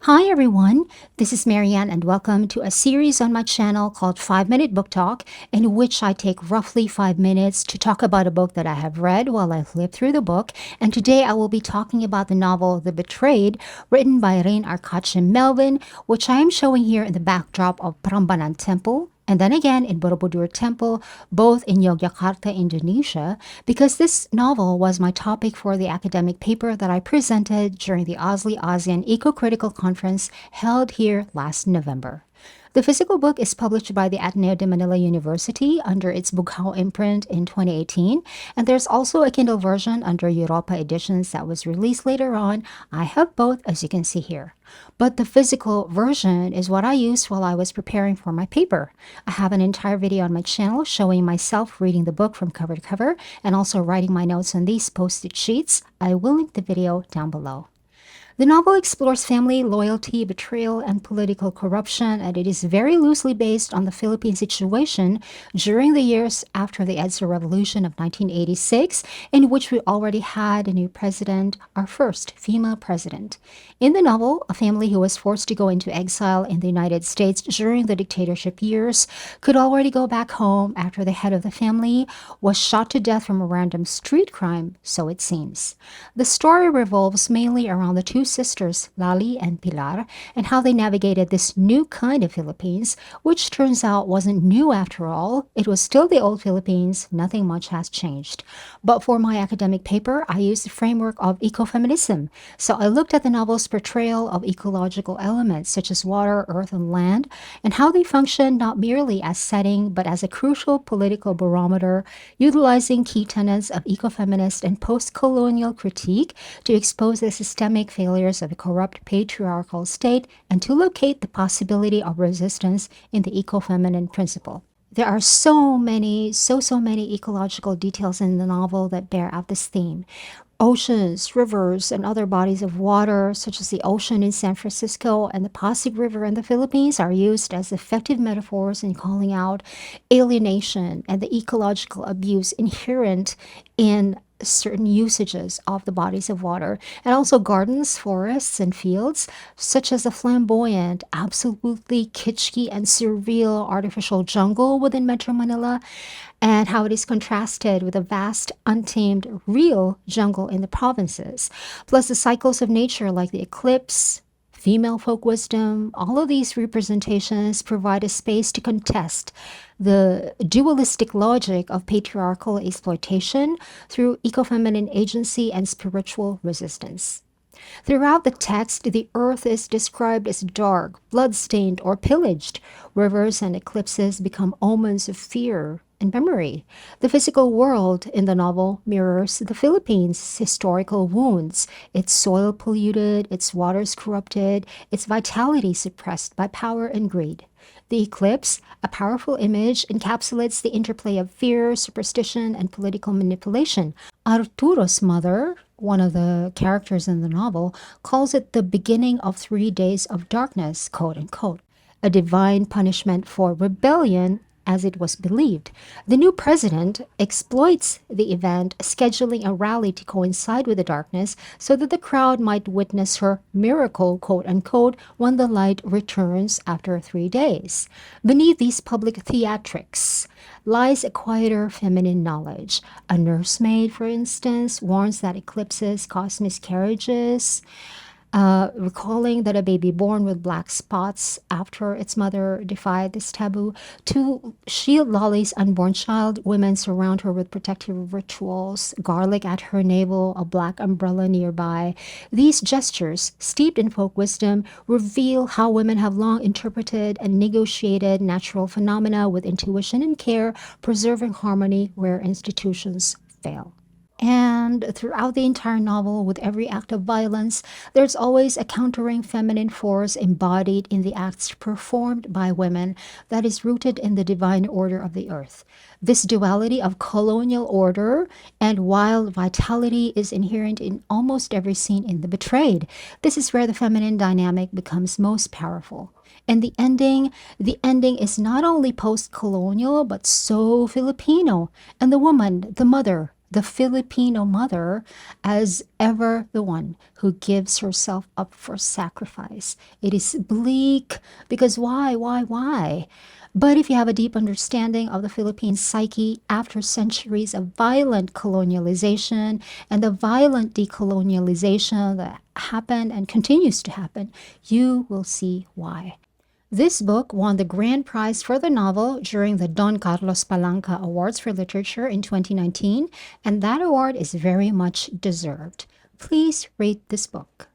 Hi everyone, this is Marianne and welcome to a series on my channel called 5 Minute Book Talk, in which I take roughly 5 minutes to talk about a book that I have read while I flip through the book. And today I will be talking about the novel The Betrayed, written by Reine, Arcache and Melvin, which I am showing here in the backdrop of Prambanan Temple, and then again in Borobudur Temple, both in Yogyakarta, Indonesia, because this novel was my topic for the academic paper that I presented during the OSLI ASEAN Eco-Critical Conference held here last November. The physical book is published by the Ateneo de Manila University under its Bukhao imprint in 2018, and there's also a Kindle version under Europa Editions that was released later on. I have both, as you can see here. But the physical version is what I used while I was preparing for my paper. I have an entire video on my channel showing myself reading the book from cover to cover and also writing my notes on these post-it sheets. I will link the video down below. The novel explores family, loyalty, betrayal, and political corruption, and it is very loosely based on the Philippine situation during the years after the EDSA Revolution of 1986, in which we already had a new president, our first female president. In the novel, a family who was forced to go into exile in the United States during the dictatorship years could already go back home after the head of the family was shot to death from a random street crime, so it seems. The story revolves mainly around the two sisters, Lali and Pilar, and how they navigated this new kind of Philippines, which turns out wasn't new after all. It was still the old Philippines, nothing much has changed. But for my academic paper, I used the framework of ecofeminism. So I looked at the novel's portrayal of ecological elements such as water, earth, and land, and how they function not merely as setting, but as a crucial political barometer, utilizing key tenets of ecofeminist and post-colonial critique to expose the systemic failures of a corrupt patriarchal state and to locate the possibility of resistance in the eco-feminine principle. There are so many ecological details in the novel that bear out this theme. Oceans, rivers, and other bodies of water, such as the ocean in San Francisco and the Pasig River in the Philippines, are used as effective metaphors in calling out alienation and the ecological abuse inherent in certain usages of the bodies of water, and also gardens, forests, and fields, such as the flamboyant, absolutely kitschy and surreal artificial jungle within Metro Manila, and how it is contrasted with a vast, untamed, real jungle in the provinces, plus the cycles of nature like the eclipse, female folk wisdom. All of these representations provide a space to contest the dualistic logic of patriarchal exploitation through ecofeminine agency and spiritual resistance. Throughout the text, the earth is described as dark, blood-stained, or pillaged. Rivers and eclipses become omens of fear and memory. The physical world in the novel mirrors the Philippines' historical wounds, its soil polluted, its waters corrupted, its vitality suppressed by power and greed. The eclipse, a powerful image, encapsulates the interplay of fear, superstition, and political manipulation. Arturo's mother, one of the characters in the novel, calls it the beginning of 3 days of darkness, quote unquote, a divine punishment for rebellion as it was believed. The new president exploits the event, scheduling a rally to coincide with the darkness so that the crowd might witness her miracle, quote unquote, when the light returns after 3 days. Beneath these public theatrics lies a quieter feminine knowledge. A nursemaid, for instance, warns that eclipses cause miscarriages, recalling that a baby born with black spots after its mother defied this taboo. To shield Lolly's unborn child, women surround her with protective rituals, garlic at her navel, a black umbrella nearby. These gestures, steeped in folk wisdom, reveal how women have long interpreted and negotiated natural phenomena with intuition and care, preserving harmony where institutions fail. And throughout the entire novel, with every act of violence, there's always a countering feminine force embodied in the acts performed by women that is rooted in the divine order of the earth. This duality of colonial order and wild vitality is inherent in almost every scene in The Betrayed. This is where the feminine dynamic becomes most powerful. And the ending is not only post-colonial, but so Filipino. And the woman, the mother, the Filipino mother as ever the one who gives herself up for sacrifice. It is bleak because why? But if you have a deep understanding of the Philippine psyche after centuries of violent colonialization and the violent decolonialization that happened and continues to happen, you will see why. This book won the grand prize for the novel during the Don Carlos Palanca Awards for Literature in 2019, and that award is very much deserved. Please rate this book.